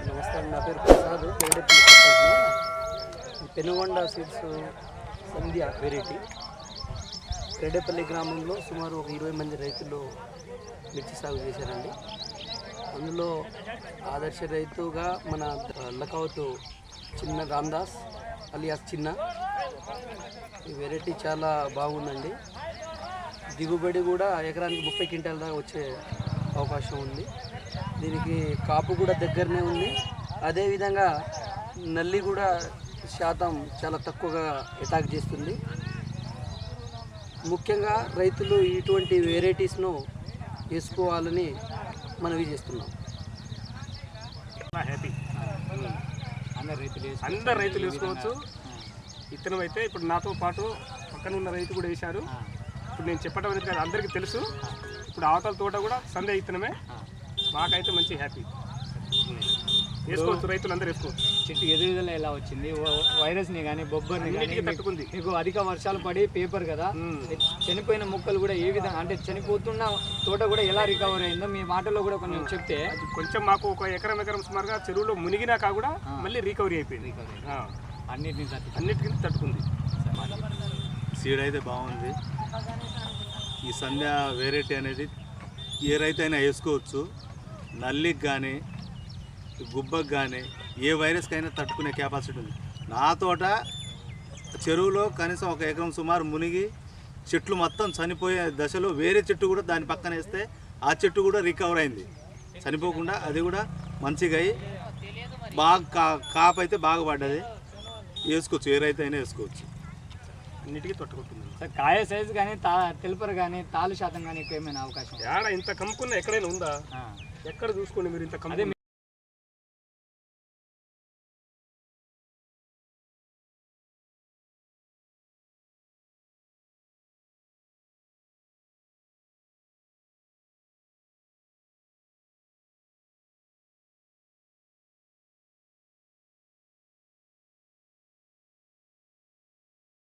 నమస్తే అండి, నా పేరు ప్రసాద్. పెనుగొండ సీడ్స్ సంధ్య వెరైటీ క్రెడేపల్లి గ్రామంలో సుమారు ఒక 20 మంది రైతులు మిర్చి సాగు చేశారండి. అందులో ఆదర్శ రైతుగా మన లకౌతు చిన్న రామ్దాస్ అలియాస్ చిన్న. ఈ వెరైటీ చాలా బాగుందండి. దిగుబడి కూడా ఎకరానికి 30 క్వింటాల దాకా వచ్చే అవకాశం ఉంది. దీనికి కాపు కూడా దగ్గరనే ఉంది. అదేవిధంగా నల్లి కూడా శాతం చాలా తక్కువగా అటాక్ చేస్తుంది. ముఖ్యంగా రైతులు ఇటువంటి వెరైటీస్ను వేసుకోవాలని మనవి చేస్తున్నాం. హ్యాపీ అందరు రైతులు వేసుకోవచ్చు. ఇతనం అయితే ఇప్పుడు నాతో పాటు పక్కన ఉన్న రైతు కూడా వేశారు. ఇప్పుడు నేను చెప్పడం అనేది కాదు, అందరికీ తెలుసు. ఇప్పుడు అవతల తోట కూడా సందే ఇతనమే. మాకైతే మంచి హ్యాపీ. వేసుకోవచ్చు, రైతులు అందరూ వేసుకోవచ్చు. చెట్టు ఎదుగుదల ఎలా వచ్చింది? వైరస్ని కానీ బొబ్బర్ని కానీ తట్టుకుంది. మీకు అధిక వర్షాలు పడి పేపర్ కదా, చనిపోయిన మొక్కలు కూడా ఏ విధంగా అంటే చనిపోతున్న తోట కూడా ఎలా రికవర్ అయిందో మీ మాటల్లో కూడా కొంచెం చెప్తే. కొంచెం మాకు ఒక ఎకరం సుమారుగా చెరువులో మునిగినాక కూడా మళ్ళీ రికవరీ అయిపోయింది. అన్నిటికీ తట్టుకుంది. సీడ్ అయితే బాగుంది. ఈ సంధ్య వెరైటీ అనేది ఏ రైతు అయినా వేసుకోవచ్చు. నల్లికి కానీ గుబ్బకు కానీ ఏ వైరస్కైనా తట్టుకునే కెపాసిటీ ఉంది. నా తోట చెరువులో కనీసం ఒక ఎకరం సుమారు మునిగి చెట్లు మొత్తం చనిపోయే దశలో వేరే చెట్టు కూడా దాని పక్కన వేస్తే ఆ చెట్టు కూడా రికవర్ అయింది చనిపోకుండా. అది కూడా మంచిగా అయ్యి బాగా కాపు అయితే బాగా పడ్డది. వేసుకోవచ్చు, ఏ రైతు అయినా వేసుకోవచ్చు. అన్నిటికీ తట్టుకుంటుంది. కాయ సైజు కానీ తెలుపరు కానీ తాలు శాతం కానీ ఎక్కువ ఏమైనా అవకాశం? ఇంత కమ్ముకున్న ఎక్కడైనా ఉందా? ఎక్కడ చూసుకోండి మీరు ఇంత కమ్ము.